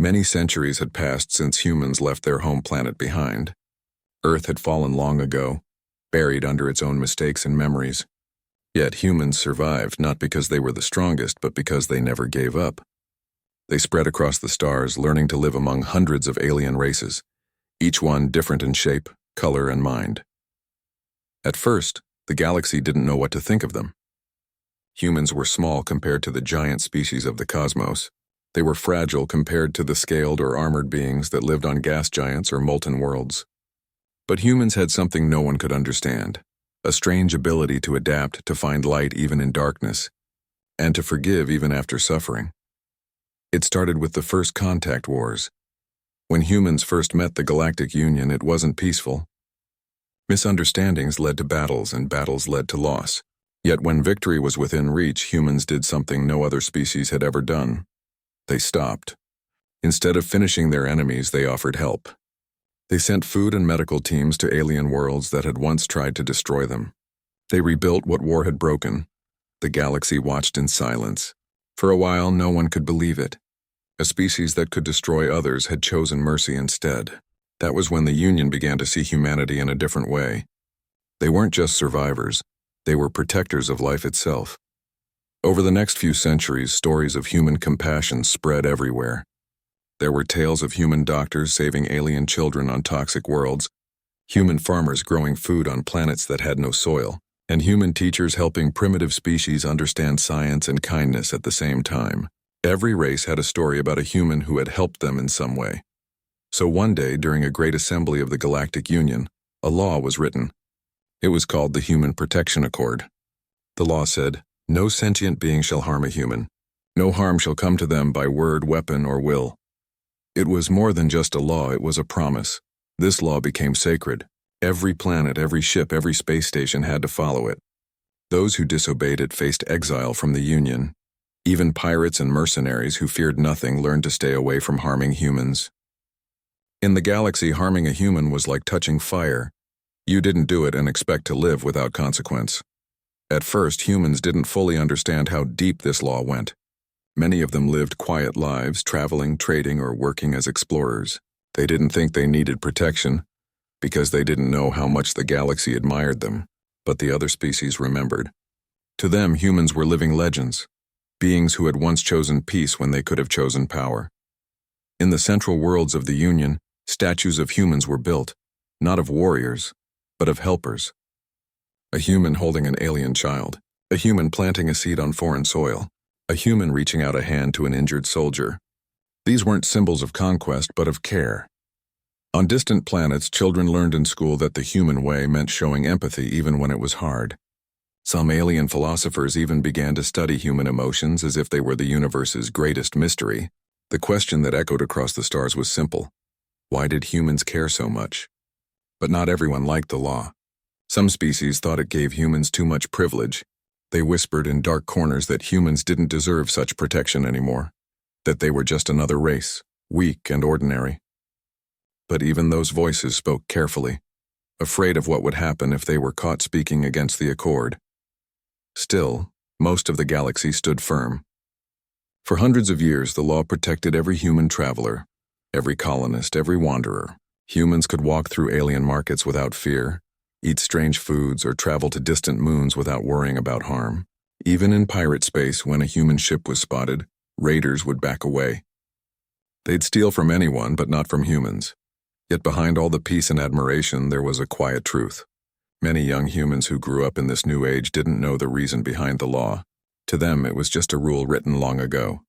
Many centuries had passed since humans left their home planet behind. Earth had fallen long ago, buried under its own mistakes and memories. Yet humans survived not because they were the strongest, but because they never gave up. They spread across the stars, learning to live among hundreds of alien races, each one different in shape, color, and mind. At first, the galaxy didn't know what to think of them. Humans were small compared to the giant species of the cosmos. They were fragile compared to the scaled or armored beings that lived on gas giants or molten worlds. But humans had something no one could understand, a strange ability to adapt, to find light even in darkness, and to forgive even after suffering. It started with the first contact wars. When humans first met the Galactic Union, it wasn't peaceful. Misunderstandings led to battles, and battles led to loss. Yet when victory was within reach, humans did something no other species had ever done. They stopped. Instead of finishing their enemies, they offered help. They sent food and medical teams to alien worlds that had once tried to destroy them. They rebuilt what war had broken. The galaxy watched in silence. For a while, no one could believe it. A species that could destroy others had chosen mercy instead. That was when the Union began to see humanity in a different way. They weren't just survivors. They were protectors of life itself. Over the next few centuries, stories of human compassion spread everywhere. There were tales of human doctors saving alien children on toxic worlds, human farmers growing food on planets that had no soil, and human teachers helping primitive species understand science and kindness at the same time. Every race had a story about a human who had helped them in some way. So one day, during a great assembly of the Galactic Union, a law was written. It was called the Human Protection Accord. The law said, "No sentient being shall harm a human. No harm shall come to them by word, weapon, or will." It was more than just a law, it was a promise. This law became sacred. Every planet, every ship, every space station had to follow it. Those who disobeyed it faced exile from the Union. Even pirates and mercenaries who feared nothing learned to stay away from harming humans. In the galaxy, harming a human was like touching fire. You didn't do it and expect to live without consequence. At first, humans didn't fully understand how deep this law went. Many of them lived quiet lives, traveling, trading, or working as explorers. They didn't think they needed protection, because they didn't know how much the galaxy admired them, but the other species remembered. To them, humans were living legends, beings who had once chosen peace when they could have chosen power. In the central worlds of the Union, statues of humans were built, not of warriors, but of helpers. A human holding an alien child, a human planting a seed on foreign soil, a human reaching out a hand to an injured soldier. These weren't symbols of conquest, but of care. On distant planets, children learned in school that the human way meant showing empathy even when it was hard. Some alien philosophers even began to study human emotions as if they were the universe's greatest mystery. The question that echoed across the stars was simple. Why did humans care so much? But not everyone liked the law. Some species thought it gave humans too much privilege. They whispered in dark corners that humans didn't deserve such protection anymore, that they were just another race, weak and ordinary. But even those voices spoke carefully, afraid of what would happen if they were caught speaking against the accord. Still, most of the galaxy stood firm. For hundreds of years, the law protected every human traveler, every colonist, every wanderer. Humans could walk through alien markets without fear, eat strange foods, or travel to distant moons without worrying about harm. Even in pirate space, when a human ship was spotted, raiders would back away. They'd steal from anyone, but not from humans. Yet behind all the peace and admiration, there was a quiet truth. Many young humans who grew up in this new age didn't know the reason behind the law. To them, it was just a rule written long ago.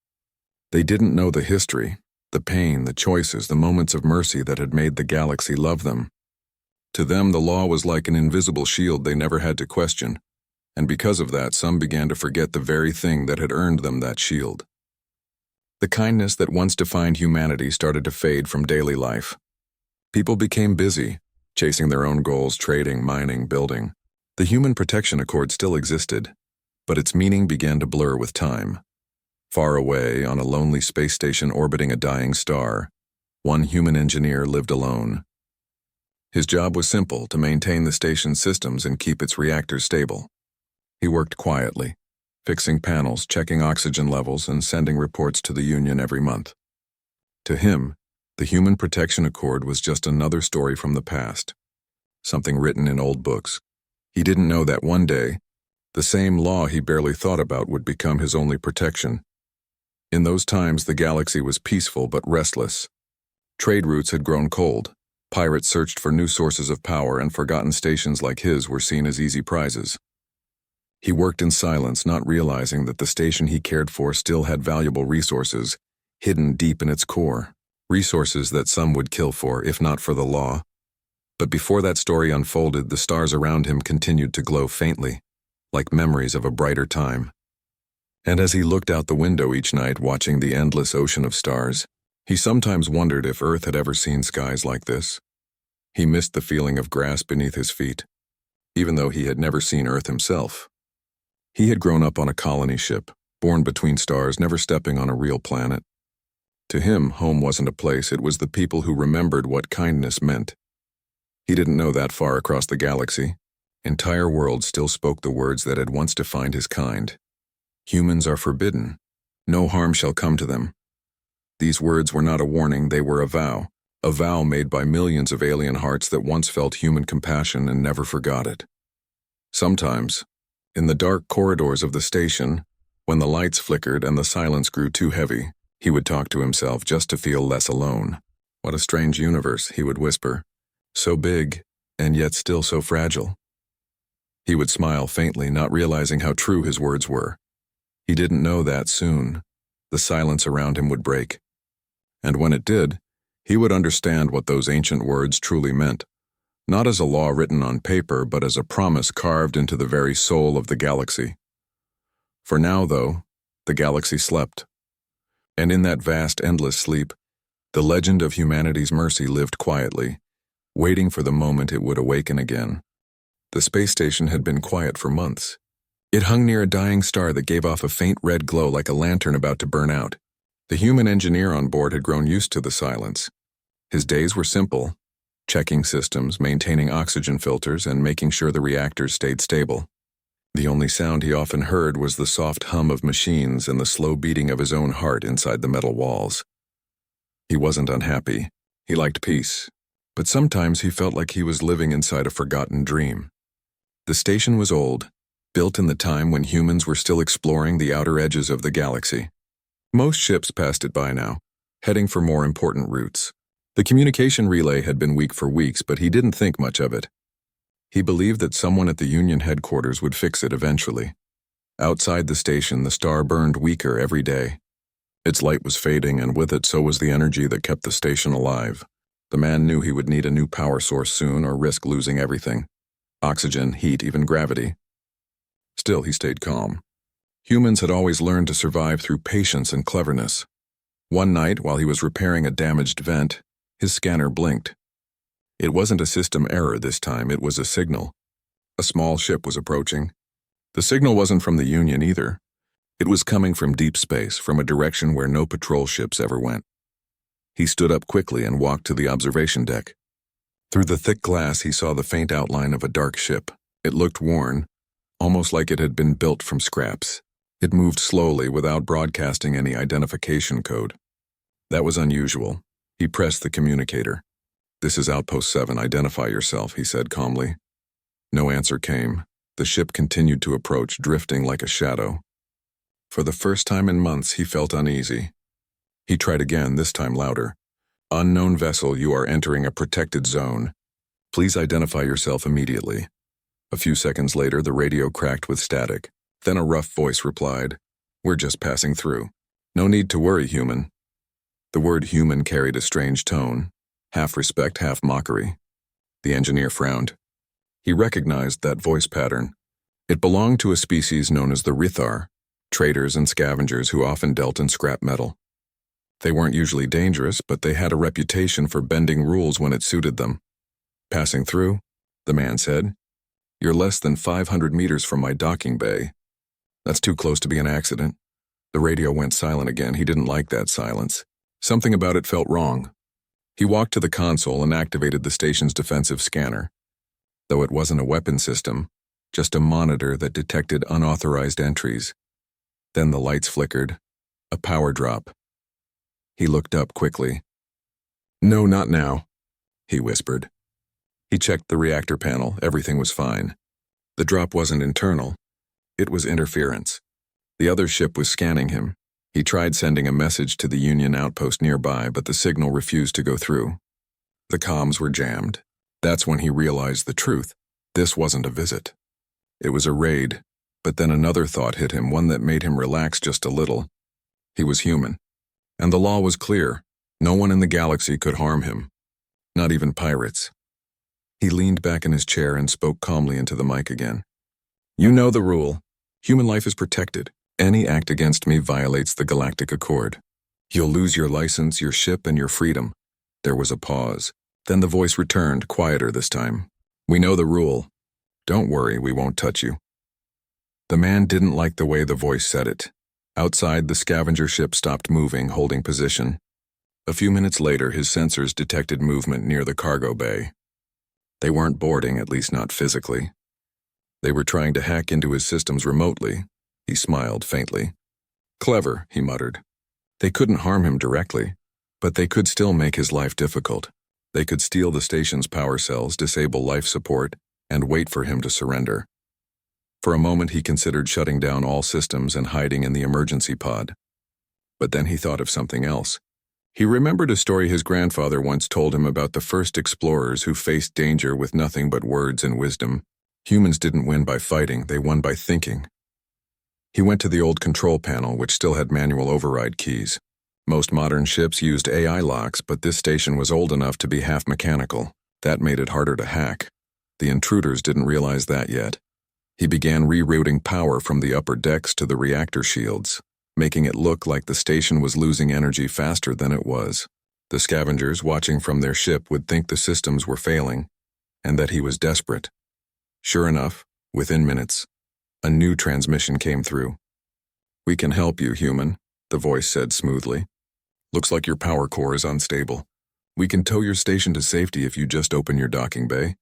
They didn't know the history, the pain, the choices, the moments of mercy that had made the galaxy love them. To them, the law was like an invisible shield they never had to question, and because of that, some began to forget the very thing that had earned them that shield. The kindness that once defined humanity started to fade from daily life. People became busy, chasing their own goals, trading, mining, building. The Human Protection Accord still existed, but its meaning began to blur with time. Far away, on a lonely space station orbiting a dying star, one human engineer lived alone. His job was simple: to maintain the station's systems and keep its reactors stable. He worked quietly, fixing panels, checking oxygen levels, and sending reports to the Union every month. To him, the Human Protection Accord was just another story from the past, something written in old books. He didn't know that one day, the same law he barely thought about would become his only protection. In those times, the galaxy was peaceful but restless. Trade routes had grown cold. Pirates searched for new sources of power, and forgotten stations like his were seen as easy prizes. He worked in silence, not realizing that the station he cared for still had valuable resources, hidden deep in its core. Resources that some would kill for, if not for the law. But before that story unfolded, the stars around him continued to glow faintly, like memories of a brighter time. And as he looked out the window each night, watching the endless ocean of stars, he sometimes wondered if Earth had ever seen skies like this. He missed the feeling of grass beneath his feet, even though he had never seen Earth himself. He had grown up on a colony ship, born between stars, never stepping on a real planet. To him, home wasn't a place, it was the people who remembered what kindness meant. He didn't know that far across the galaxy, entire worlds still spoke the words that had once defined his kind. Humans are forbidden. No harm shall come to them. These words were not a warning, they were a vow made by millions of alien hearts that once felt human compassion and never forgot it. Sometimes, in the dark corridors of the station, when the lights flickered and the silence grew too heavy, he would talk to himself just to feel less alone. What a strange universe, he would whisper. So big, and yet still so fragile. He would smile faintly, not realizing how true his words were. He didn't know that soon, the silence around him would break. And when it did, he would understand what those ancient words truly meant, not as a law written on paper, but as a promise carved into the very soul of the galaxy. For now, though, the galaxy slept. And in that vast, endless sleep, the legend of humanity's mercy lived quietly, waiting for the moment it would awaken again. The space station had been quiet for months. It hung near a dying star that gave off a faint red glow like a lantern about to burn out. The human engineer on board had grown used to the silence. His days were simple, checking systems, maintaining oxygen filters, and making sure the reactors stayed stable. The only sound he often heard was the soft hum of machines and the slow beating of his own heart inside the metal walls. He wasn't unhappy. He liked peace. But sometimes he felt like he was living inside a forgotten dream. The station was old, built in the time when humans were still exploring the outer edges of the galaxy. Most ships passed it by now, heading for more important routes. The communication relay had been weak for weeks, but he didn't think much of it. He believed that someone at the Union headquarters would fix it eventually. Outside the station, the star burned weaker every day. Its light was fading, and with it so was the energy that kept the station alive. The man knew he would need a new power source soon or risk losing everything. Oxygen, heat, even gravity. Still, he stayed calm. Humans had always learned to survive through patience and cleverness. One night, while he was repairing a damaged vent, his scanner blinked. It wasn't a system error this time, it was a signal. A small ship was approaching. The signal wasn't from the Union either. It was coming from deep space, from a direction where no patrol ships ever went. He stood up quickly and walked to the observation deck. Through the thick glass, he saw the faint outline of a dark ship. It looked worn, almost like it had been built from scraps. It moved slowly without broadcasting any identification code. That was unusual. He pressed the communicator. "This is Outpost 7, identify yourself," he said calmly. No answer came. The ship continued to approach, drifting like a shadow. For the first time in months, he felt uneasy. He tried again, this time louder. "Unknown vessel, you are entering a protected zone. Please identify yourself immediately." A few seconds later, the radio cracked with static. Then a rough voice replied, "We're just passing through. No need to worry, human." The word human carried a strange tone, half respect, half mockery. The engineer frowned. He recognized that voice pattern. It belonged to a species known as the Rithar, traders and scavengers who often dealt in scrap metal. They weren't usually dangerous, but they had a reputation for bending rules when it suited them. "Passing through," the man said. "You're less than 500 meters from my docking bay. That's too close to be an accident." The radio went silent again. He didn't like that silence. Something about it felt wrong. He walked to the console and activated the station's defensive scanner. Though it wasn't a weapon system, just a monitor that detected unauthorized entries. Then the lights flickered. A power drop. He looked up quickly. "No, not now," he whispered. He checked the reactor panel. Everything was fine. The drop wasn't internal. It was interference. The other ship was scanning him. He tried sending a message to the Union outpost nearby, but the signal refused to go through. The comms were jammed. That's when he realized the truth. This wasn't a visit. It was a raid, but then another thought hit him, one that made him relax just a little. He was human, and the law was clear. No one in the galaxy could harm him, not even pirates. He leaned back in his chair and spoke calmly into the mic again. "You know the rule. Human life is protected. Any act against me violates the Galactic Accord. You'll lose your license, your ship, and your freedom." There was a pause. Then the voice returned, quieter this time. "We know the rule. Don't worry, we won't touch you." The man didn't like the way the voice said it. Outside, the scavenger ship stopped moving, holding position. A few minutes later, his sensors detected movement near the cargo bay. They weren't boarding, at least not physically. They were trying to hack into his systems remotely. He smiled faintly. "Clever," he muttered. They couldn't harm him directly, but they could still make his life difficult. They could steal the station's power cells, disable life support, and wait for him to surrender. For a moment, he considered shutting down all systems and hiding in the emergency pod. But then he thought of something else. He remembered a story his grandfather once told him about the first explorers who faced danger with nothing but words and wisdom. Humans didn't win by fighting, they won by thinking. He went to the old control panel, which still had manual override keys. Most modern ships used AI locks, but this station was old enough to be half mechanical. That made it harder to hack. The intruders didn't realize that yet. He began rerouting power from the upper decks to the reactor shields, making it look like the station was losing energy faster than it was. The scavengers watching from their ship would think the systems were failing, and that he was desperate. Sure enough, within minutes, a new transmission came through. "We can help you, human," the voice said smoothly. "Looks like your power core is unstable. We can tow your station to safety if you just open your docking bay."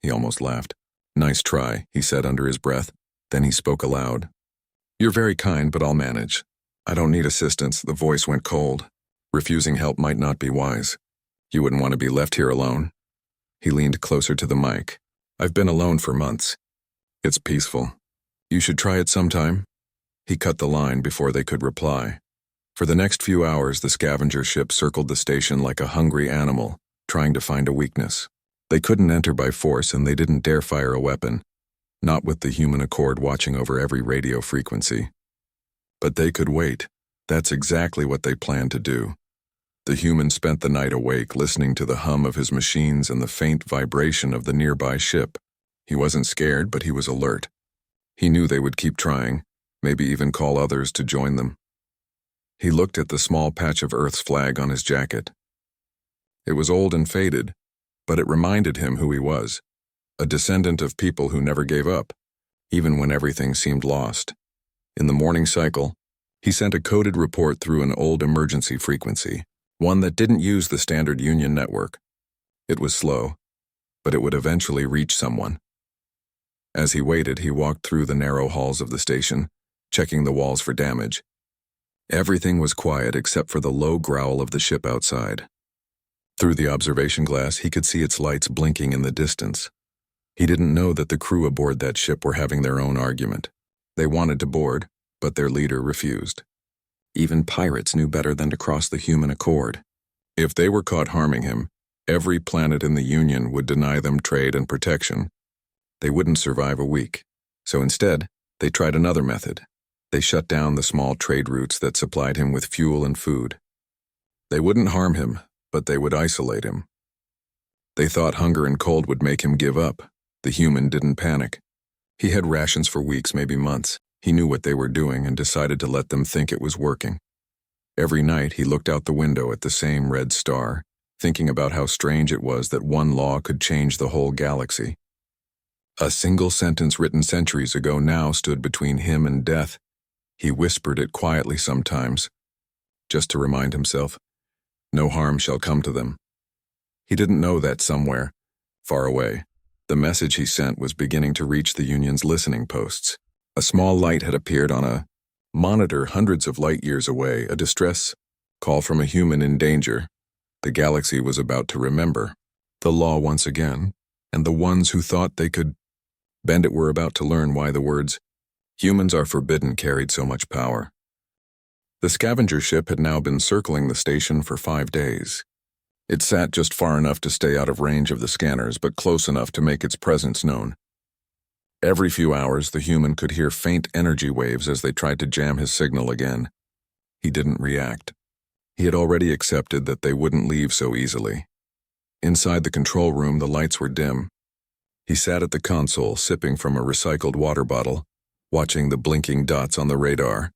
He almost laughed. "Nice try," he said under his breath. Then he spoke aloud. "You're very kind, but I'll manage. I don't need assistance." The voice went cold. Refusing help might not be wise. You wouldn't want to be left here alone. He leaned closer to the mic. "I've been alone for months. It's peaceful. You should try it sometime." He cut the line before they could reply. For the next few hours, the scavenger ship circled the station like a hungry animal, trying to find a weakness. They couldn't enter by force, and they didn't dare fire a weapon, not with the human accord watching over every radio frequency. But they could wait. That's exactly what they planned to do. The human spent the night awake, listening to the hum of his machines and the faint vibration of the nearby ship. He wasn't scared, but he was alert. He knew they would keep trying, maybe even call others to join them. He looked at the small patch of Earth's flag on his jacket. It was old and faded, but it reminded him who he was, a descendant of people who never gave up, even when everything seemed lost. In the morning cycle, he sent a coded report through an old emergency frequency, one that didn't use the standard Union network. It was slow, but it would eventually reach someone. As he waited, he walked through the narrow halls of the station, checking the walls for damage. Everything was quiet except for the low growl of the ship outside. Through the observation glass, he could see its lights blinking in the distance. He didn't know that the crew aboard that ship were having their own argument. They wanted to board, but their leader refused. Even pirates knew better than to cross the human accord. If they were caught harming him, every planet in the Union would deny them trade and protection. They wouldn't survive a week. So instead, they tried another method. They shut down the small trade routes that supplied him with fuel and food. They wouldn't harm him, but they would isolate him. They thought hunger and cold would make him give up. The human didn't panic. He had rations for weeks, maybe months. He knew what they were doing and decided to let them think it was working. Every night he looked out the window at the same red star, thinking about how strange it was that one law could change the whole galaxy. A single sentence written centuries ago now stood between him and death. He whispered it quietly sometimes, just to remind himself, no harm shall come to them. He didn't know that somewhere, far away, the message he sent was beginning to reach the Union's listening posts. A small light had appeared on a monitor hundreds of light years away, a distress Call from a human in danger. The galaxy was about to remember. The law once again, and the ones who thought they could bend it were about to learn why the words, "Humans are forbidden," carried so much power. The scavenger ship had now been circling the station for 5 days. It sat just far enough to stay out of range of the scanners, but close enough to make its presence known. Every few hours, the human could hear faint energy waves as they tried to jam his signal again. He didn't react. He had already accepted that they wouldn't leave so easily. Inside the control room, the lights were dim. He sat at the console, sipping from a recycled water bottle, watching the blinking dots on the radar.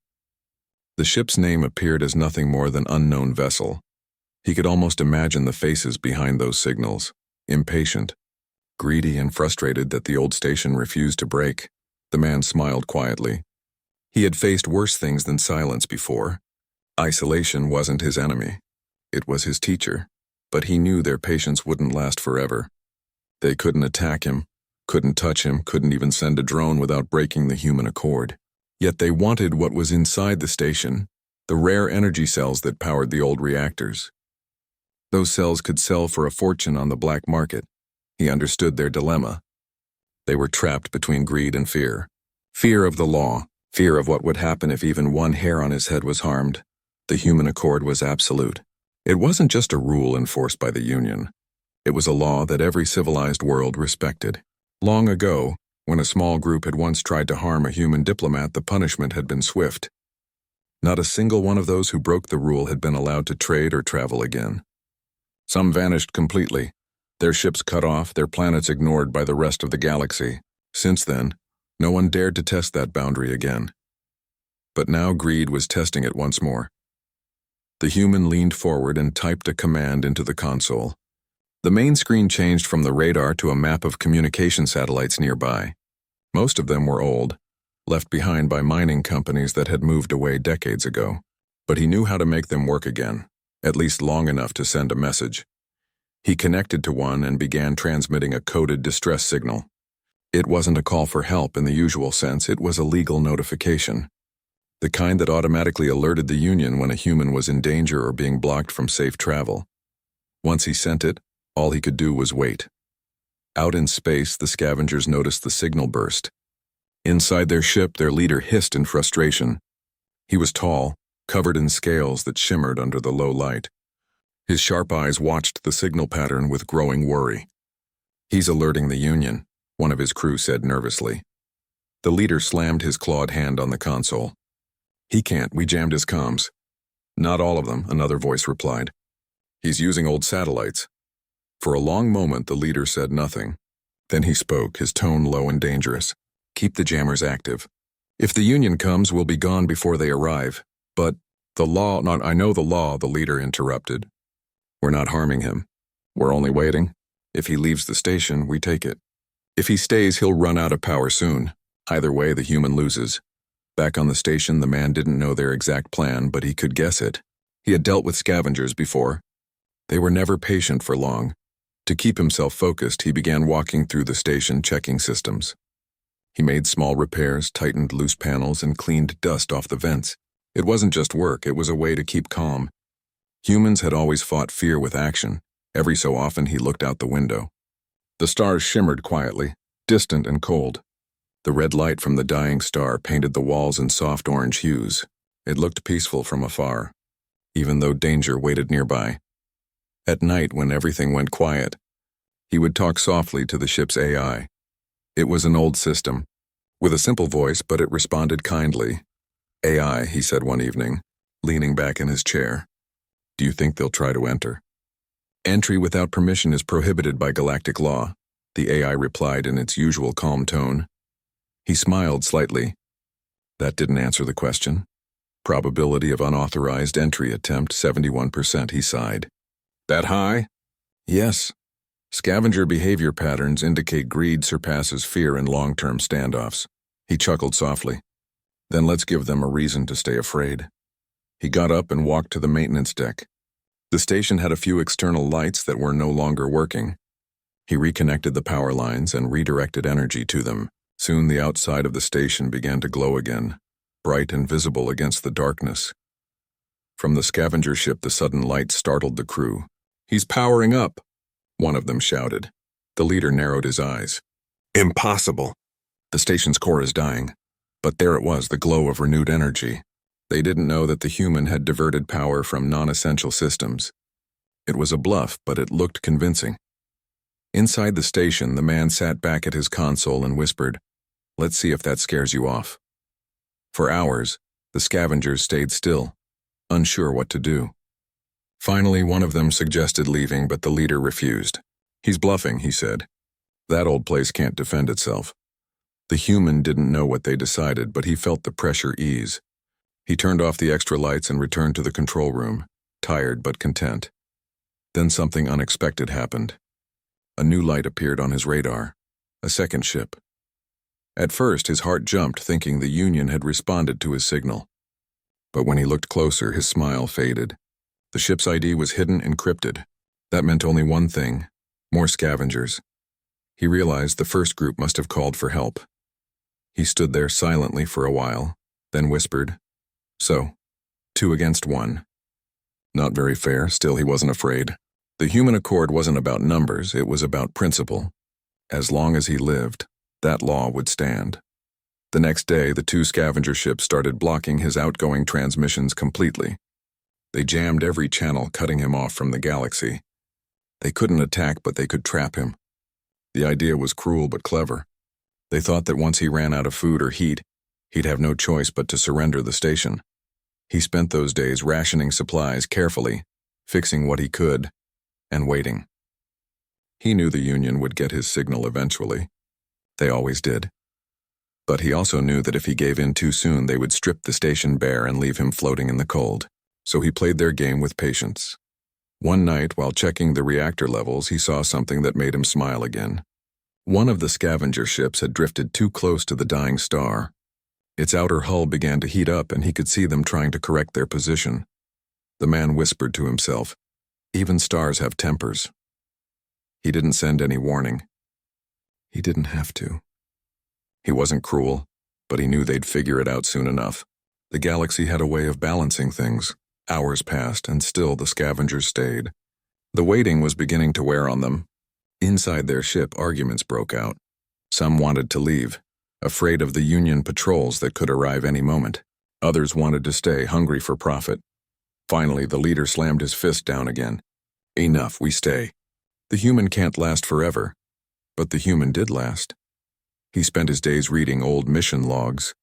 The ship's name appeared as nothing more than unknown vessel. He could almost imagine the faces behind those signals, impatient, greedy and frustrated that the old station refused to break. The man smiled quietly. He had faced worse things than silence before. Isolation wasn't his enemy. It was his teacher, but he knew their patience wouldn't last forever. They couldn't attack him, couldn't touch him, couldn't even send a drone without breaking the human accord. Yet they wanted what was inside the station, the rare energy cells that powered the old reactors. Those cells could sell for a fortune on the black market. He understood their dilemma. They were trapped between greed and fear. Fear of the law, fear of what would happen if even one hair on his head was harmed. The human accord was absolute. It wasn't just a rule enforced by the Union. It was a law that every civilized world respected. Long ago, when a small group had once tried to harm a human diplomat, the punishment had been swift. Not a single one of those who broke the rule had been allowed to trade or travel again. Some vanished completely, their ships cut off, their planets ignored by the rest of the galaxy. Since then, no one dared to test that boundary again. But now greed was testing it once more. The human leaned forward and typed a command into the console. The main screen changed from the radar to a map of communication satellites nearby. Most of them were old, left behind by mining companies that had moved away decades ago. But he knew how to make them work again, at least long enough to send a message. He connected to one and began transmitting a coded distress signal. It wasn't a call for help in the usual sense, it was a legal notification. The kind that automatically alerted the Union when a human was in danger or being blocked from safe travel. Once he sent it, all he could do was wait. Out in space, the scavengers noticed the signal burst. Inside their ship, their leader hissed in frustration. He was tall, covered in scales that shimmered under the low light. His sharp eyes watched the signal pattern with growing worry. "He's alerting the Union," one of his crew said nervously. The leader slammed his clawed hand on the console. "He can't, we jammed his comms." "Not all of them," another voice replied. "He's using old satellites." For a long moment, the leader said nothing. Then he spoke, his tone low and dangerous. "Keep the jammers active. If the Union comes, we'll be gone before they arrive. But the law—" "I know the law," the leader interrupted. "We're not harming him. We're only waiting. If he leaves the station, we take it. If he stays, he'll run out of power soon. Either way, the human loses." Back on the station, the man didn't know their exact plan, but he could guess it. He had dealt with scavengers before. They were never patient for long. To keep himself focused, he began walking through the station, checking systems. He made small repairs, tightened loose panels, and cleaned dust off the vents. It wasn't just work, it was a way to keep calm. Humans had always fought fear with action. Every so often he looked out the window. The stars shimmered quietly, distant and cold. The red light from the dying star painted the walls in soft orange hues. It looked peaceful from afar, even though danger waited nearby. At night, when everything went quiet, he would talk softly to the ship's AI. It was an old system, with a simple voice, but it responded kindly. "AI," he said one evening, leaning back in his chair. "Do you think they'll try to enter?" "Entry without permission is prohibited by galactic law," the AI replied in its usual calm tone. He smiled slightly. That didn't answer the question. Probability of unauthorized entry attempt 71%, he sighed. "That high?" "Yes. Scavenger behavior patterns indicate greed surpasses fear in long-term standoffs." He chuckled softly. "Then let's give them a reason to stay afraid." He got up and walked to the maintenance deck. The station had a few external lights that were no longer working. He reconnected the power lines and redirected energy to them. Soon the outside of the station began to glow again, bright and visible against the darkness. From the scavenger ship, the sudden light startled the crew. "He's powering up," one of them shouted. The leader narrowed his eyes. "Impossible. The station's core is dying." But there it was, the glow of renewed energy. They didn't know that the human had diverted power from non-essential systems. It was a bluff, but it looked convincing. Inside the station, the man sat back at his console and whispered, "Let's see if that scares you off." For hours, the scavengers stayed still, unsure what to do. Finally, one of them suggested leaving, but the leader refused. "He's bluffing," he said. "That old place can't defend itself." The human didn't know what they decided, but he felt the pressure ease. He turned off the extra lights and returned to the control room, tired but content. Then something unexpected happened. A new light appeared on his radar, a second ship. At first, his heart jumped, thinking the Union had responded to his signal. But when he looked closer, his smile faded. The ship's ID was hidden, encrypted. That meant only one thing: more scavengers. He realized the first group must have called for help. He stood there silently for a while, then whispered, "So, 2 against 1. Not very fair, still he wasn't afraid. The human accord wasn't about numbers, it was about principle. As long as he lived, that law would stand. The next day, the 2 scavenger ships started blocking his outgoing transmissions completely. They jammed every channel, cutting him off from the galaxy. They couldn't attack, but they could trap him. The idea was cruel but clever. They thought that once he ran out of food or heat, he'd have no choice but to surrender the station. He spent those days rationing supplies carefully, fixing what he could, and waiting. He knew the Union would get his signal eventually. They always did. But he also knew that if he gave in too soon, they would strip the station bare and leave him floating in the cold. So he played their game with patience. One night, while checking the reactor levels, he saw something that made him smile again. One of the scavenger ships had drifted too close to the dying star. Its outer hull began to heat up, and he could see them trying to correct their position. The man whispered to himself, "Even stars have tempers." He didn't send any warning. He didn't have to. He wasn't cruel, but he knew they'd figure it out soon enough. The galaxy had a way of balancing things. Hours passed, and still the scavengers stayed. The waiting was beginning to wear on them. Inside their ship, arguments broke out. Some wanted to leave, afraid of the Union patrols that could arrive any moment. Others wanted to stay, hungry for profit. Finally, the leader slammed his fist down again. "Enough, we stay. The human can't last forever." But the human did last. He spent his days reading old mission logs,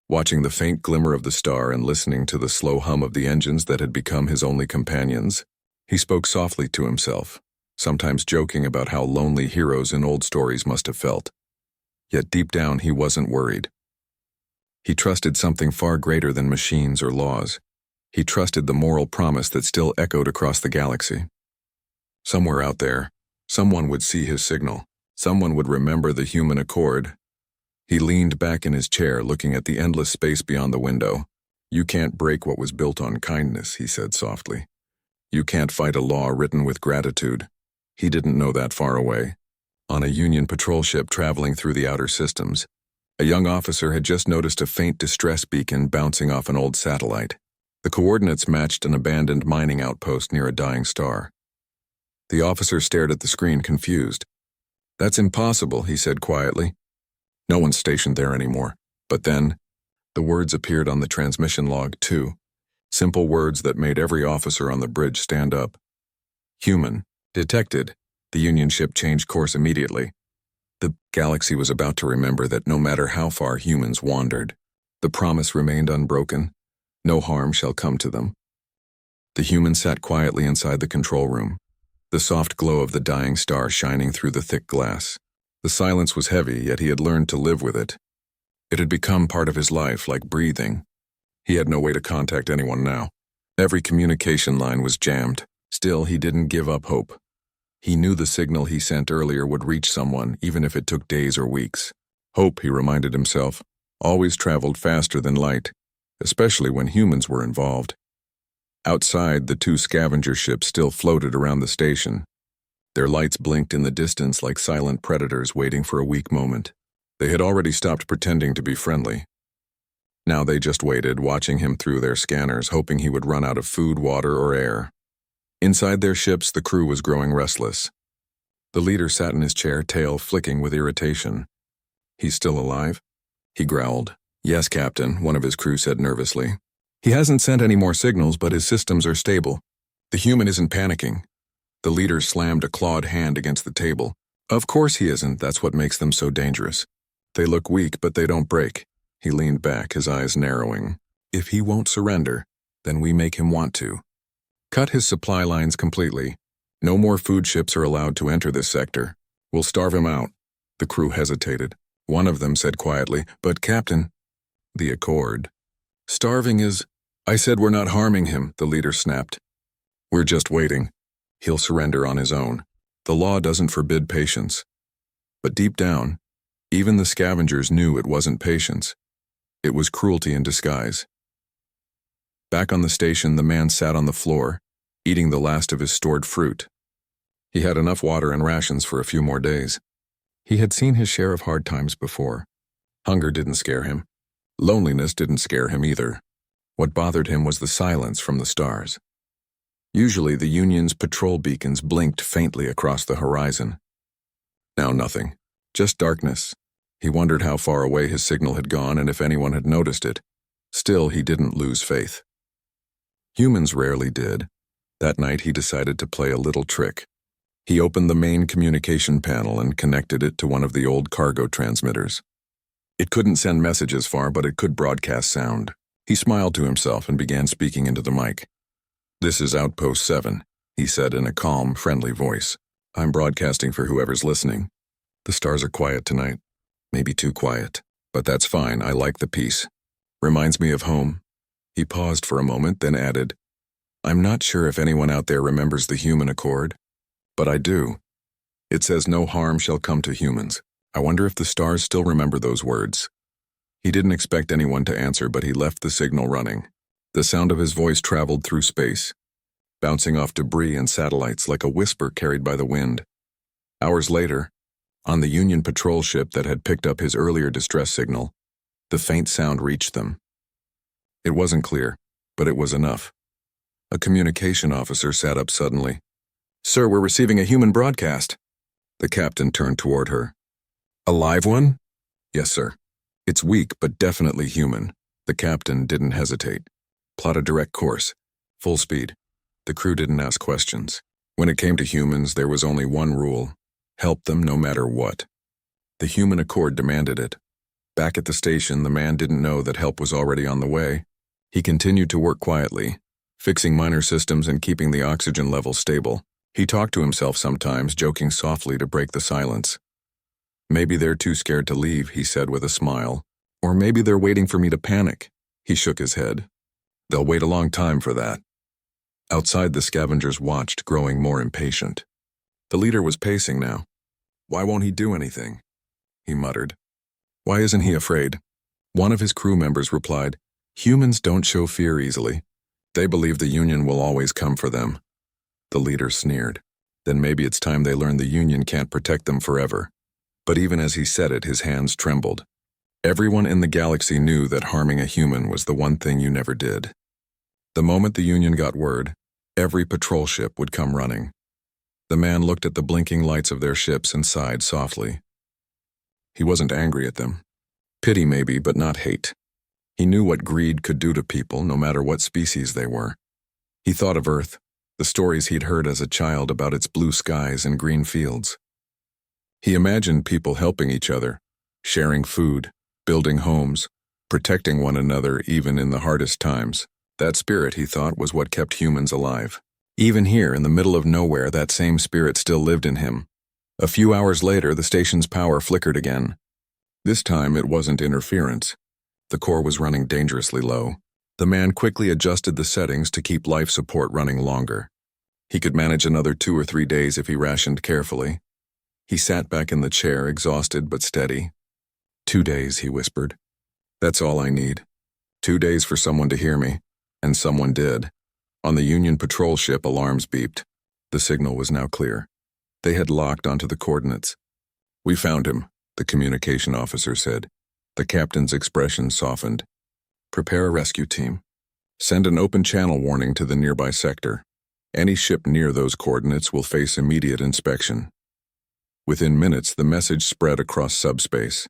watching the faint glimmer of the star and listening to the slow hum of the engines that had become his only companions. He spoke softly to himself, sometimes joking about how lonely heroes in old stories must have felt. Yet deep down he wasn't worried. He trusted something far greater than machines or laws. He trusted the moral promise that still echoed across the galaxy. Somewhere out there, someone would see his signal. Someone would remember the human accord. He leaned back in his chair, looking at the endless space beyond the window. "You can't break what was built on kindness," he said softly. "You can't fight a law written with gratitude." He didn't know that far away. On a Union patrol ship traveling through the outer systems, a young officer had just noticed a faint distress beacon bouncing off an old satellite. The coordinates matched an abandoned mining outpost near a dying star. The officer stared at the screen, confused. "That's impossible," he said quietly. "No one's stationed there anymore." But then, the words appeared on the transmission log too. Simple words that made every officer on the bridge stand up. "Human. Detected." The Union ship changed course immediately. The galaxy was about to remember that no matter how far humans wandered, the promise remained unbroken. No harm shall come to them. The human sat quietly inside the control room, the soft glow of the dying star shining through the thick glass. The silence was heavy, yet he had learned to live with it. It had become part of his life, like breathing. He had no way to contact anyone now. Every communication line was jammed. Still, he didn't give up hope. He knew the signal he sent earlier would reach someone, even if it took days or weeks. Hope, he reminded himself, always traveled faster than light, especially when humans were involved. Outside, the 2 scavenger ships still floated around the station. Their lights blinked in the distance like silent predators waiting for a weak moment. They had already stopped pretending to be friendly. Now they just waited, watching him through their scanners, hoping he would run out of food, water, or air. Inside their ships, the crew was growing restless. The leader sat in his chair, tail flicking with irritation. "He's still alive?" he growled. "Yes, Captain," one of his crew said nervously. "He hasn't sent any more signals, but his systems are stable. The human isn't panicking." The leader slammed a clawed hand against the table. "Of course he isn't. That's what makes them so dangerous. They look weak, but they don't break." He leaned back, his eyes narrowing. "If he won't surrender, then we make him want to. Cut his supply lines completely. No more food ships are allowed to enter this sector. We'll starve him out." The crew hesitated. One of them said quietly, "But Captain..." "The Accord. Starving is..." "I said we're not harming him," the leader snapped. "We're just waiting. He'll surrender on his own. The law doesn't forbid patience." But deep down, even the scavengers knew it wasn't patience. It was cruelty in disguise. Back on the station, the man sat on the floor, eating the last of his stored fruit. He had enough water and rations for a few more days. He had seen his share of hard times before. Hunger didn't scare him. Loneliness didn't scare him either. What bothered him was the silence from the stars. Usually the Union's patrol beacons blinked faintly across the horizon. Now nothing, just darkness. He wondered how far away his signal had gone and if anyone had noticed it. Still, he didn't lose faith. Humans rarely did. That night he decided to play a little trick. He opened the main communication panel and connected it to one of the old cargo transmitters. It couldn't send messages far, but it could broadcast sound. He smiled to himself and began speaking into the mic. "This is Outpost 7, he said in a calm, friendly voice. "I'm broadcasting for whoever's listening. The stars are quiet tonight. Maybe too quiet. But that's fine, I like the peace. Reminds me of home." He paused for a moment, then added, "I'm not sure if anyone out there remembers the Human Accord, but I do. It says no harm shall come to humans. I wonder if the stars still remember those words." He didn't expect anyone to answer, but he left the signal running. The sound of his voice traveled through space, bouncing off debris and satellites like a whisper carried by the wind. Hours later, on the Union patrol ship that had picked up his earlier distress signal, the faint sound reached them. It wasn't clear, but it was enough. A communication officer sat up suddenly. "Sir, we're receiving a human broadcast." The captain turned toward her. "A live one?" "Yes, sir. It's weak, but definitely human." The captain didn't hesitate. "Plot a direct course. Full speed." The crew didn't ask questions. When it came to humans, there was only one rule: help them no matter what. The Human Accord demanded it. Back at the station, the man didn't know that help was already on the way. He continued to work quietly, fixing minor systems and keeping the oxygen level stable. He talked to himself sometimes, joking softly to break the silence. "Maybe they're too scared to leave," he said with a smile. "Or maybe they're waiting for me to panic." He shook his head. "They'll wait a long time for that." Outside, the scavengers watched, growing more impatient. The leader was pacing now. "Why won't he do anything?" he muttered. "Why isn't he afraid?" One of his crew members replied, "Humans don't show fear easily. They believe the Union will always come for them." The leader sneered. Then maybe it's time they learn the Union can't protect them forever. But even as he said it, his hands trembled. Everyone in the galaxy knew that harming a human was the one thing you never did. The moment the Union got word, every patrol ship would come running. The man looked at the blinking lights of their ships and sighed softly. He wasn't angry at them. Pity maybe, but not hate. He knew what greed could do to people, no matter what species they were. He thought of Earth, the stories he'd heard as a child about its blue skies and green fields. He imagined people helping each other, sharing food, building homes, protecting one another even in the hardest times. That spirit, he thought, was what kept humans alive. Even here, in the middle of nowhere, that same spirit still lived in him. A few hours later, the station's power flickered again. This time, it wasn't interference. The core was running dangerously low. The man quickly adjusted the settings to keep life support running longer. He could manage another 2 or 3 days if he rationed carefully. He sat back in the chair, exhausted but steady. 2 days, he whispered. That's all I need. 2 days for someone to hear me. And someone did. On the Union patrol ship, alarms beeped. The signal was now clear. They had locked onto the coordinates. "We found him," the communication officer said. The captain's expression softened. Prepare a rescue team. Send an open channel warning to the nearby sector. Any ship near those coordinates will face immediate inspection. Within minutes, the message spread across subspace.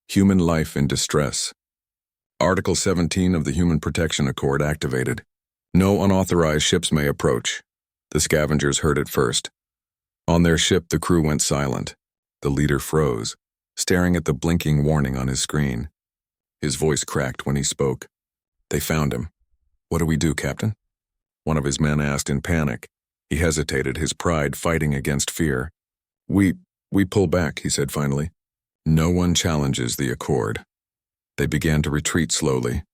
Human life in distress. Article 17 of the Human Protection Accord activated. No unauthorized ships may approach. The scavengers heard it first. On their ship, the crew went silent. The leader froze, staring at the blinking warning on his screen. His voice cracked when he spoke. They found him. What do we do, Captain? One of his men asked in panic. He hesitated, his pride fighting against fear. We pull back, he said finally. No one challenges the accord. They began to retreat slowly,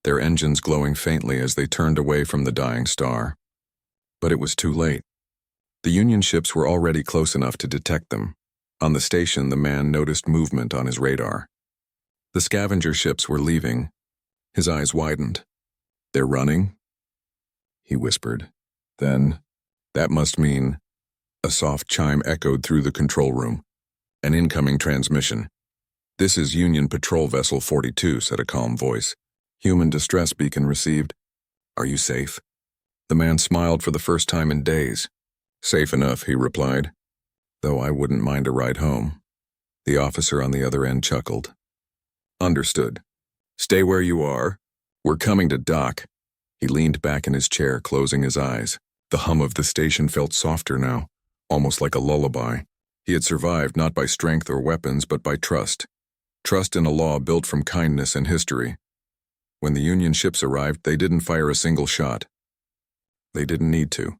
their engines glowing faintly as they turned away from the dying star. But it was too late. The Union ships were already close enough to detect them. On the station, the man noticed movement on his radar. The scavenger ships were leaving. His eyes widened. They're running? He whispered. Then, that must mean... A soft chime echoed through the control room. An incoming transmission. This is Union Patrol Vessel 42, said a calm voice. Human distress beacon received. Are you safe? The man smiled for the first time in days. Safe enough, he replied. Though I wouldn't mind a ride home. The officer on the other end chuckled. Understood. Stay where you are. We're coming to dock. He leaned back in his chair, closing his eyes. The hum of the station felt softer now, almost like a lullaby. He had survived not by strength or weapons, but by trust. Trust in a law built from kindness and history. When the Union ships arrived, they didn't fire a single shot. They didn't need to.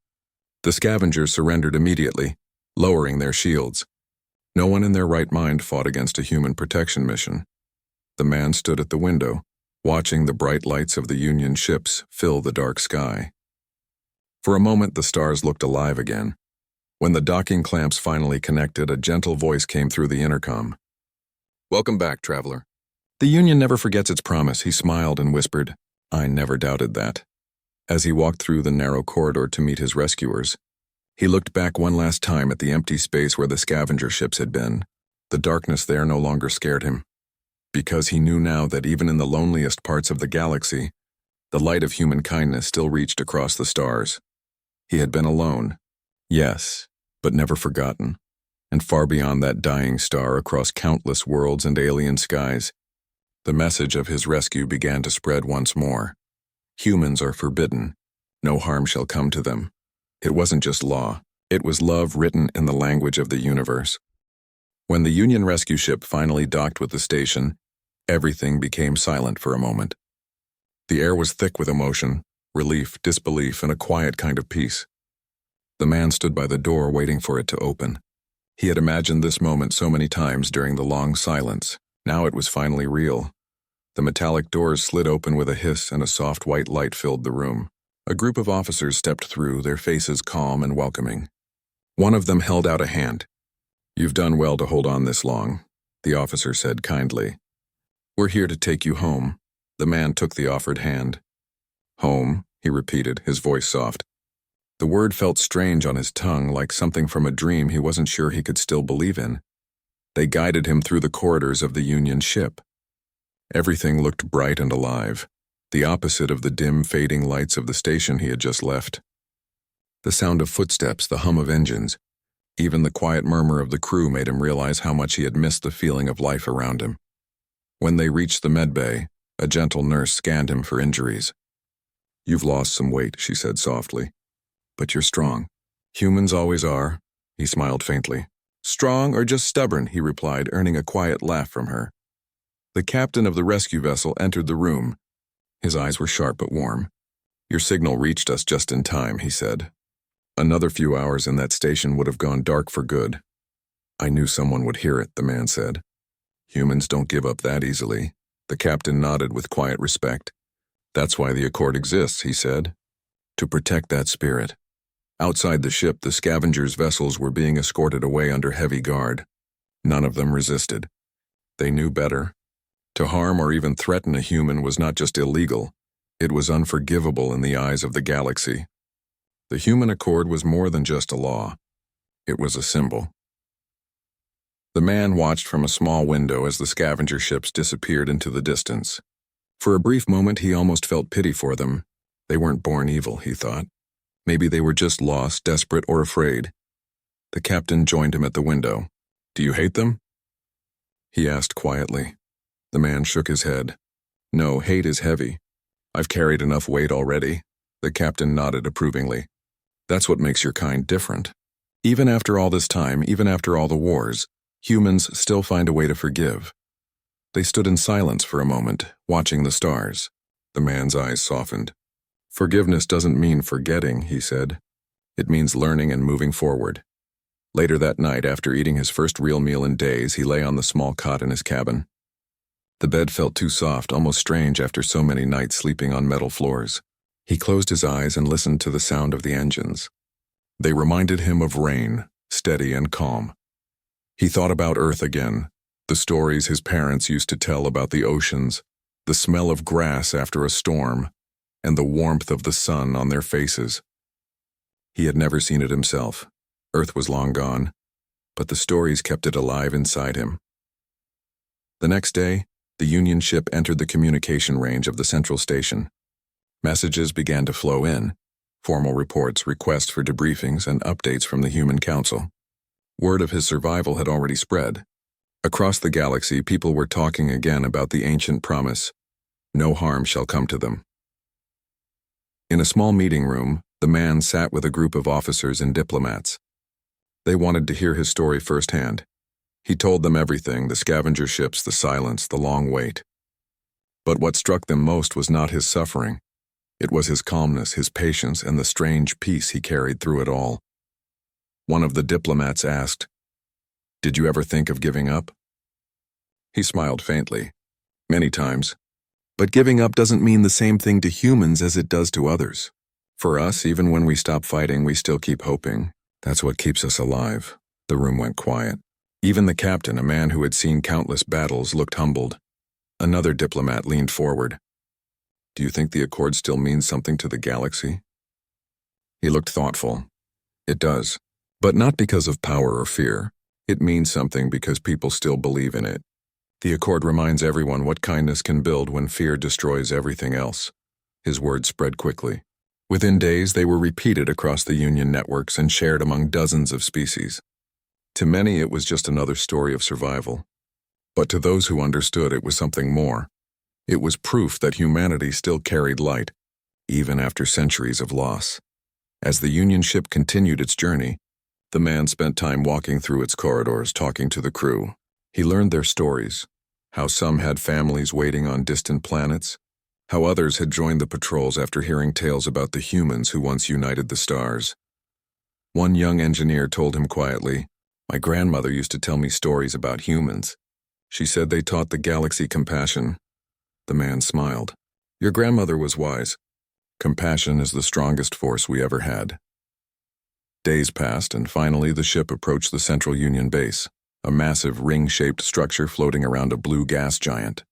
The scavengers surrendered immediately, lowering their shields. No one in their right mind fought against a human protection mission. The man stood at the window, watching the bright lights of the Union ships fill the dark sky. For a moment, the stars looked alive again. When the docking clamps finally connected, a gentle voice came through the intercom. Welcome back, traveler. The Union never forgets its promise, he smiled and whispered. I never doubted that. As he walked through the narrow corridor to meet his rescuers, he looked back one last time at the empty space where the scavenger ships had been. The darkness there no longer scared him, because he knew now that even in the loneliest parts of the galaxy, the light of human kindness still reached across the stars. He had been alone, yes, but never forgotten, and far beyond that dying star across countless worlds and alien skies, the message of his rescue began to spread once more. Humans are forbidden. No harm shall come to them. It wasn't just law. It was love written in the language of the universe. When the Union rescue ship finally docked with the station, everything became silent for a moment. The air was thick with emotion, relief, disbelief, and a quiet kind of peace. The man stood by the door waiting for it to open. He had imagined this moment so many times during the long silence. Now it was finally real. The metallic doors slid open with a hiss and a soft white light filled the room. A group of officers stepped through, their faces calm and welcoming. One of them held out a hand. You've done well to hold on this long, the officer said kindly. We're here to take you home. The man took the offered hand. Home, he repeated, his voice soft. The word felt strange on his tongue, like something from a dream he wasn't sure he could still believe in. They guided him through the corridors of the Union ship. Everything looked bright and alive, the opposite of the dim, fading lights of the station he had just left. The sound of footsteps, the hum of engines, even the quiet murmur of the crew made him realize how much he had missed the feeling of life around him. When they reached the medbay, a gentle nurse scanned him for injuries. You've lost some weight, she said softly. But you're strong. Humans always are, he smiled faintly. Strong or just stubborn, he replied, earning a quiet laugh from her. The captain of the rescue vessel entered the room. His eyes were sharp but warm. Your signal reached us just in time, he said. Another few hours in that station would have gone dark for good. I knew someone would hear it, the man said. Humans don't give up that easily. The captain nodded with quiet respect. That's why the Accord exists, he said. To protect that spirit. Outside the ship, the scavengers' vessels were being escorted away under heavy guard. None of them resisted. They knew better. To harm or even threaten a human was not just illegal, it was unforgivable in the eyes of the galaxy. The Human Accord was more than just a law. It was a symbol. The man watched from a small window as the scavenger ships disappeared into the distance. For a brief moment, he almost felt pity for them. They weren't born evil, he thought. Maybe they were just lost, desperate, or afraid. The captain joined him at the window. "Do you hate them?" he asked quietly. The man shook his head. "No, hate is heavy. I've carried enough weight already." The captain nodded approvingly. "That's what makes your kind different. Even after all this time, even after all the wars, humans still find a way to forgive." They stood in silence for a moment, watching the stars. The man's eyes softened. "Forgiveness doesn't mean forgetting," he said. "It means learning and moving forward." Later that night, after eating his first real meal in days, he lay on the small cot in his cabin. The bed felt too soft, almost strange after so many nights sleeping on metal floors. He closed his eyes and listened to the sound of the engines. They reminded him of rain, steady and calm. He thought about Earth again, the stories his parents used to tell about the oceans, the smell of grass after a storm, and the warmth of the sun on their faces. He had never seen it himself. Earth was long gone, but the stories kept it alive inside him. The next day, the Union ship entered the communication range of the central station. Messages began to flow in, formal reports, requests for debriefings, and updates from the Human Council. Word of his survival had already spread. Across the galaxy, people were talking again about the ancient promise: no harm shall come to them. In a small meeting room, the man sat with a group of officers and diplomats. They wanted to hear his story firsthand. He told them everything: the scavenger ships, the silence, the long wait. But what struck them most was not his suffering. It was his calmness, his patience, and the strange peace he carried through it all. One of the diplomats asked, "Did you ever think of giving up?" He smiled faintly. "Many times. But giving up doesn't mean the same thing to humans as it does to others. For us, even when we stop fighting, we still keep hoping. That's what keeps us alive." The room went quiet. Even the captain, a man who had seen countless battles, looked humbled. Another diplomat leaned forward. "Do you think the Accord still means something to the galaxy?" He looked thoughtful. "It does. But not because of power or fear. It means something because people still believe in it. The Accord reminds everyone what kindness can build when fear destroys everything else." His words spread quickly. Within days, they were repeated across the Union networks and shared among dozens of species. To many, it was just another story of survival. But to those who understood, it was something more. It was proof that humanity still carried light, even after centuries of loss. As the Union ship continued its journey, the man spent time walking through its corridors, talking to the crew. He learned their stories, how some had families waiting on distant planets, how others had joined the patrols after hearing tales about the humans who once united the stars. One young engineer told him quietly, "My grandmother used to tell me stories about humans. She said they taught the galaxy compassion." The man smiled. "Your grandmother was wise. Compassion is the strongest force we ever had." Days passed, and finally the ship approached the Central Union base, a massive ring-shaped structure floating around a blue gas giant.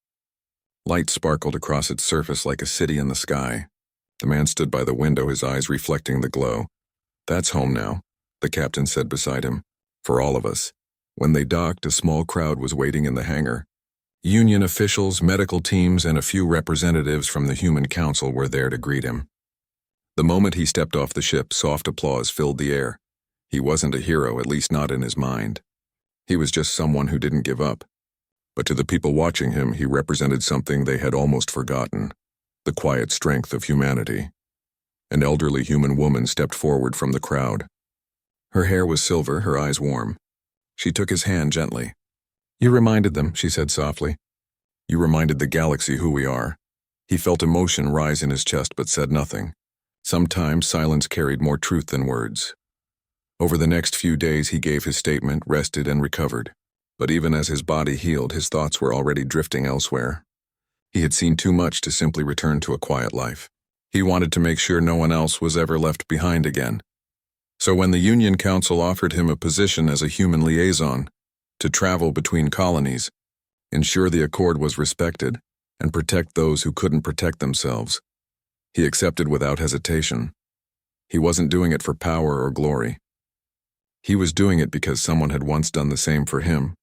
Light sparkled across its surface like a city in the sky. The man stood by the window, his eyes reflecting the glow. "That's home now," the captain said beside him. "For all of us." When they docked, a small crowd was waiting in the hangar. Union officials, medical teams, and a few representatives from the Human Council were there to greet him. The moment he stepped off the ship, soft applause filled the air. He wasn't a hero, at least not in his mind. He was just someone who didn't give up. But to the people watching him, he represented something they had almost forgotten: the quiet strength of humanity. An elderly human woman stepped forward from the crowd. Her hair was silver, her eyes warm. She took his hand gently. "You reminded them," she said softly. "You reminded the galaxy who we are." He felt emotion rise in his chest but said nothing. Sometimes silence carried more truth than words. Over the next few days he gave his statement, rested, and recovered. But even as his body healed, his thoughts were already drifting elsewhere. He had seen too much to simply return to a quiet life. He wanted to make sure no one else was ever left behind again. So when the Union Council offered him a position as a human liaison, to travel between colonies, ensure the Accord was respected, and protect those who couldn't protect themselves, he accepted without hesitation. He wasn't doing it for power or glory. He was doing it because someone had once done the same for him.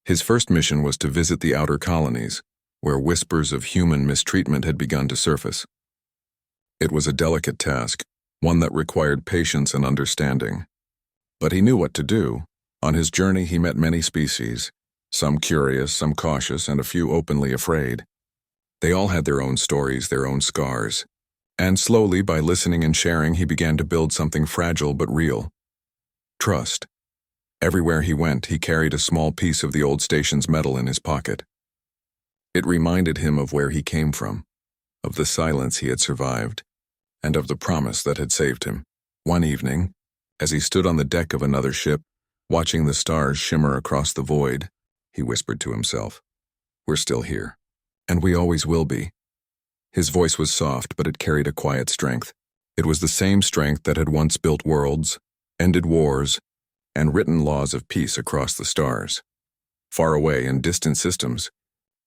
His first mission was to visit the outer colonies, where whispers of human mistreatment had begun to surface. It was a delicate task, one that required patience and understanding. But he knew what to do. On his journey he met many species, some curious, some cautious, and a few openly afraid. They all had their own stories, their own scars. And slowly, by listening and sharing, he began to build something fragile but real. Trust. Everywhere he went, he carried a small piece of the old station's metal in his pocket. It reminded him of where he came from, of the silence he had survived, and of the promise that had saved him. One evening, as he stood on the deck of another ship, watching the stars shimmer across the void, he whispered to himself, "We're still here, and we always will be." His voice was soft, but it carried a quiet strength. It was the same strength that had once built worlds, ended wars, and written laws of peace across the stars. Far away in distant systems,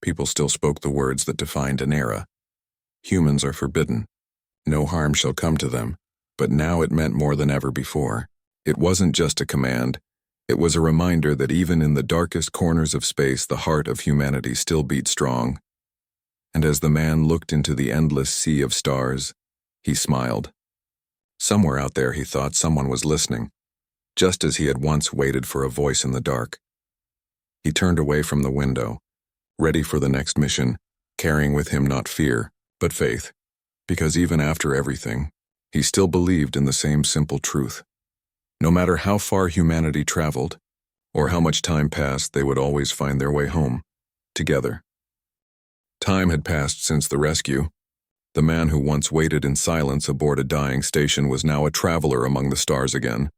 people still spoke the words that defined an era. Humans are forbidden. No harm shall come to them. But now it meant more than ever before. It wasn't just a command. It was a reminder that even in the darkest corners of space, the heart of humanity still beat strong. And as the man looked into the endless sea of stars, he smiled. Somewhere out there, he thought, someone was listening, just as he had once waited for a voice in the dark. He turned away from the window, ready for the next mission, carrying with him not fear, but faith. Because even after everything, he still believed in the same simple truth. No matter how far humanity traveled, or how much time passed, they would always find their way home, together. Time had passed since the rescue. The man who once waited in silence aboard a dying station was now a traveler among the stars again,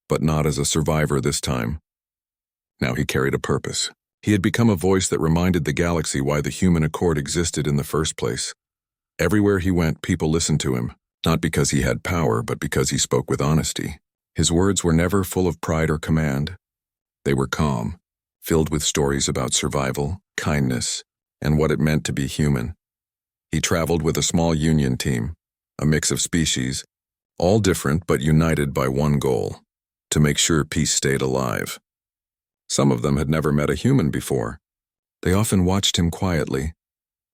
but not as a survivor this time. Now he carried a purpose. He had become a voice that reminded the galaxy why the human accord existed in the first place. Everywhere he went, people listened to him, not because he had power, but because he spoke with honesty. His words were never full of pride or command. They were calm, filled with stories about survival, kindness, and what it meant to be human. He traveled with a small union team, a mix of species, all different but united by one goal: to make sure peace stayed alive. Some of them had never met a human before. They often watched him quietly,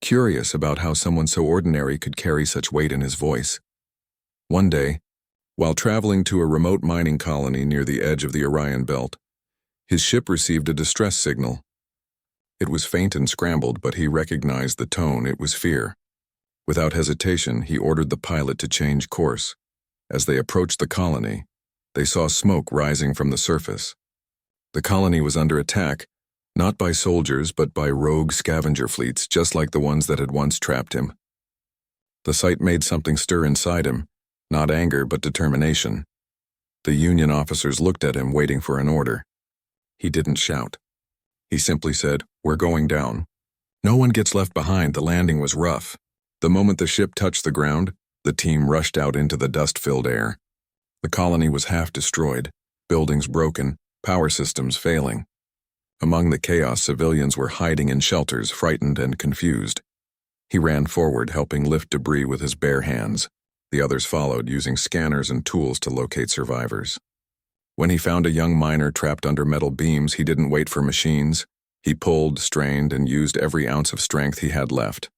curious about how someone so ordinary could carry such weight in his voice. One day, while traveling to a remote mining colony near the edge of the Orion Belt, his ship received a distress signal. It was faint and scrambled, but he recognized the tone. It was fear. Without hesitation, he ordered the pilot to change course. As they approached the colony, they saw smoke rising from the surface. The colony was under attack, not by soldiers but by rogue scavenger fleets, just like the ones that had once trapped him. The sight made something stir inside him, not anger but determination. The Union officers looked at him, waiting for an order. He didn't shout. He simply said, "We're going down." No one gets left behind. The landing was rough. The moment the ship touched the ground, the team rushed out into the dust-filled air. The colony was half destroyed, buildings broken, power systems failing. Among the chaos, civilians were hiding in shelters, frightened and confused. He ran forward, helping lift debris with his bare hands. The others followed, using scanners and tools to locate survivors. When he found a young miner trapped under metal beams, he didn't wait for machines. He pulled, strained, and used every ounce of strength he had left.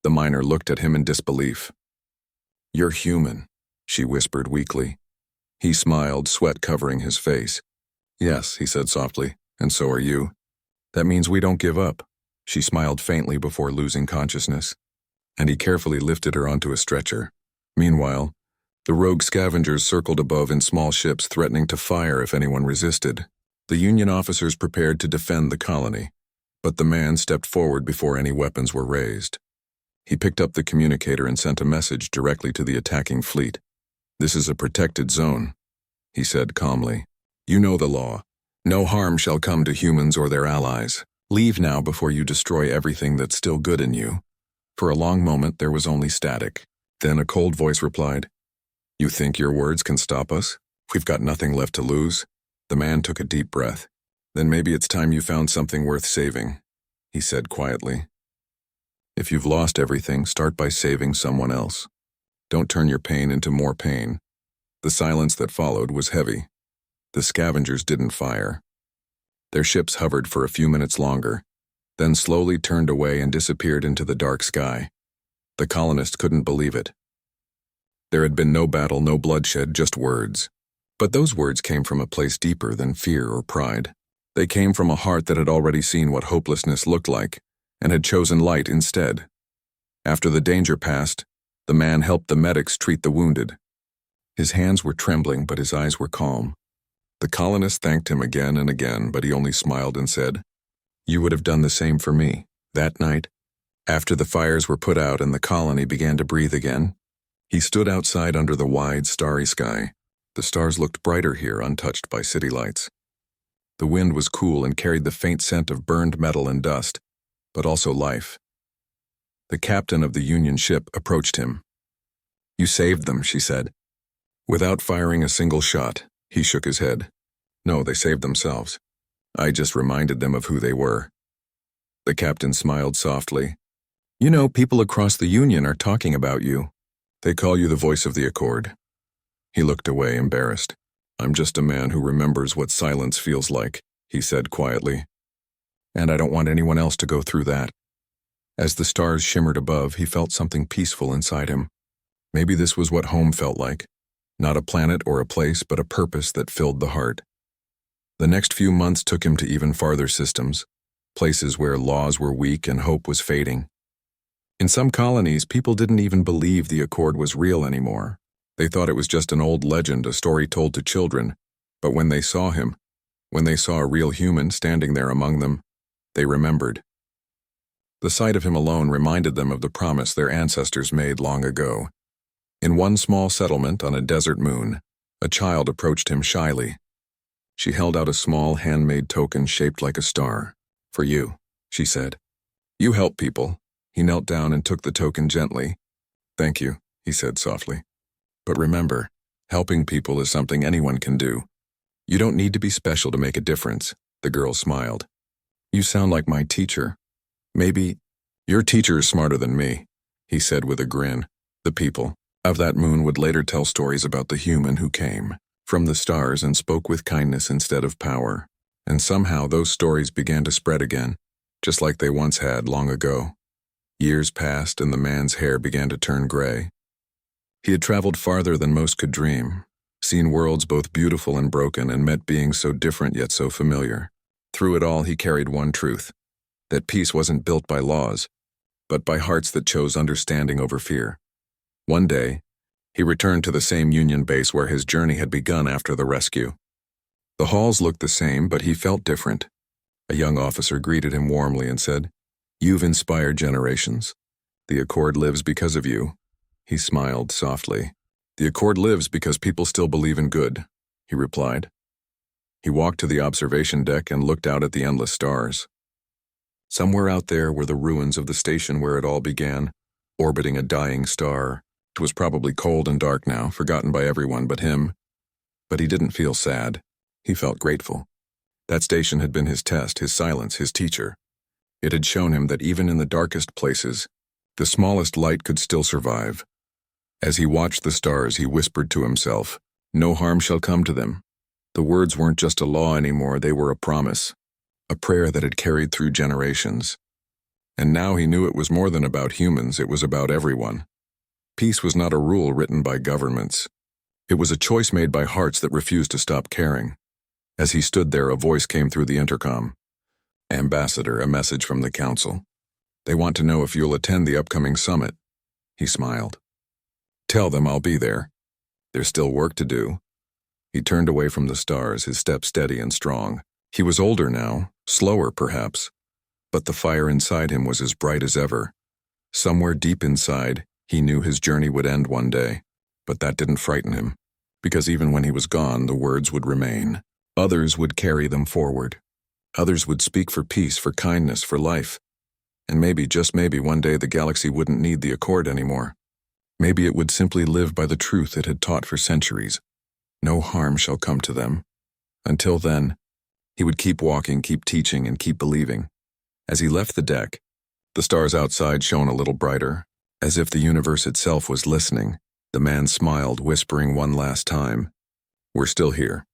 The miner looked at him in disbelief. "You're human," she whispered weakly. He smiled, sweat covering his face. "Yes," he said softly, "and so are you. That means we don't give up." She smiled faintly before losing consciousness, and he carefully lifted her onto a stretcher. Meanwhile, the rogue scavengers circled above in small ships, threatening to fire if anyone resisted. The Union officers prepared to defend the colony, but the man stepped forward before any weapons were raised. He picked up the communicator and sent a message directly to the attacking fleet. "This is a protected zone," he said calmly. "You know the law. No harm shall come to humans or their allies. Leave now before you destroy everything that's still good in you." For a long moment there was only static. Then a cold voice replied, "You think your words can stop us? We've got nothing left to lose." The man took a deep breath. "Then maybe it's time you found something worth saving," he said quietly. "If you've lost everything, start by saving someone else. Don't turn your pain into more pain." The silence that followed was heavy. The scavengers didn't fire. Their ships hovered for a few minutes longer, then slowly turned away and disappeared into the dark sky. The colonists couldn't believe it. There had been no battle, no bloodshed, just words. But those words came from a place deeper than fear or pride. They came from a heart that had already seen what hopelessness looked like, and had chosen light instead. After the danger passed, the man helped the medics treat the wounded. His hands were trembling, but his eyes were calm. The colonists thanked him again and again, but he only smiled and said, "You would have done the same for me." That night, after the fires were put out and the colony began to breathe again, he stood outside under the wide, starry sky. The stars looked brighter here, untouched by city lights. The wind was cool and carried the faint scent of burned metal and dust, but also life. The captain of the Union ship approached him. "You saved them," she said. Without firing a single shot, he shook his head. "No, they saved themselves. I just reminded them of who they were." The captain smiled softly. "You know, people across the Union are talking about you. They call you the voice of the Accord." He looked away, embarrassed. "I'm just a man who remembers what silence feels like," he said quietly. "And I don't want anyone else to go through that." As the stars shimmered above, he felt something peaceful inside him. Maybe this was what home felt like. Not a planet or a place, but a purpose that filled the heart. The next few months took him to even farther systems, places where laws were weak and hope was fading. In some colonies, people didn't even believe the Accord was real anymore. They thought it was just an old legend, a story told to children. But when they saw him, when they saw a real human standing there among them, they remembered. The sight of him alone reminded them of the promise their ancestors made long ago. In one small settlement on a desert moon, a child approached him shyly. She held out a small handmade token shaped like a star. "For you," she said. "You help people." He knelt down and took the token gently. "Thank you," he said softly. "But remember, helping people is something anyone can do. You don't need to be special to make a difference." The girl smiled. "You sound like my teacher. Maybe your teacher is smarter than me," he said with a grin. The people of that moon would later tell stories about the human who came from the stars and spoke with kindness instead of power. And somehow those stories began to spread again, just like they once had long ago. Years passed and the man's hair began to turn gray. He had traveled farther than most could dream, seen worlds both beautiful and broken, and met beings so different yet so familiar. Through it all, he carried one truth, that peace wasn't built by laws, but by hearts that chose understanding over fear. One day, he returned to the same Union base where his journey had begun after the rescue. The halls looked the same, but he felt different. A young officer greeted him warmly and said, "You've inspired generations. The Accord lives because of you." He smiled softly. "The Accord lives because people still believe in good," he replied. He walked to the observation deck and looked out at the endless stars. Somewhere out there were the ruins of the station where it all began, orbiting a dying star. It was probably cold and dark now, forgotten by everyone but him. But he didn't feel sad. He felt grateful. That station had been his test, his silence, his teacher. It had shown him that even in the darkest places, the smallest light could still survive. As he watched the stars, he whispered to himself, "No harm shall come to them." The words weren't just a law anymore, they were a promise, a prayer that had carried through generations. And now he knew it was more than about humans, it was about everyone. Peace was not a rule written by governments. It was a choice made by hearts that refused to stop caring. As he stood there, a voice came through the intercom. "Ambassador, a message from the council. They want to know if you'll attend the upcoming summit." He smiled. "Tell them I'll be there. There's still work to do." He turned away from the stars, his step steady and strong. He was older now, slower perhaps, but the fire inside him was as bright as ever. Somewhere deep inside, he knew his journey would end one day, but that didn't frighten him, because even when he was gone, the words would remain. Others would carry them forward. Others would speak for peace, for kindness, for life. And maybe, just maybe, one day the galaxy wouldn't need the Accord anymore. Maybe it would simply live by the truth it had taught for centuries. No harm shall come to them. Until then, he would keep walking, keep teaching, and keep believing. As he left the deck, the stars outside shone a little brighter. As if the universe itself was listening, the man smiled, whispering one last time, "We're still here."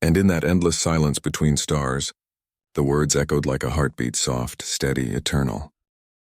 And in that endless silence between stars, The words echoed like a heartbeat, soft, steady, eternal.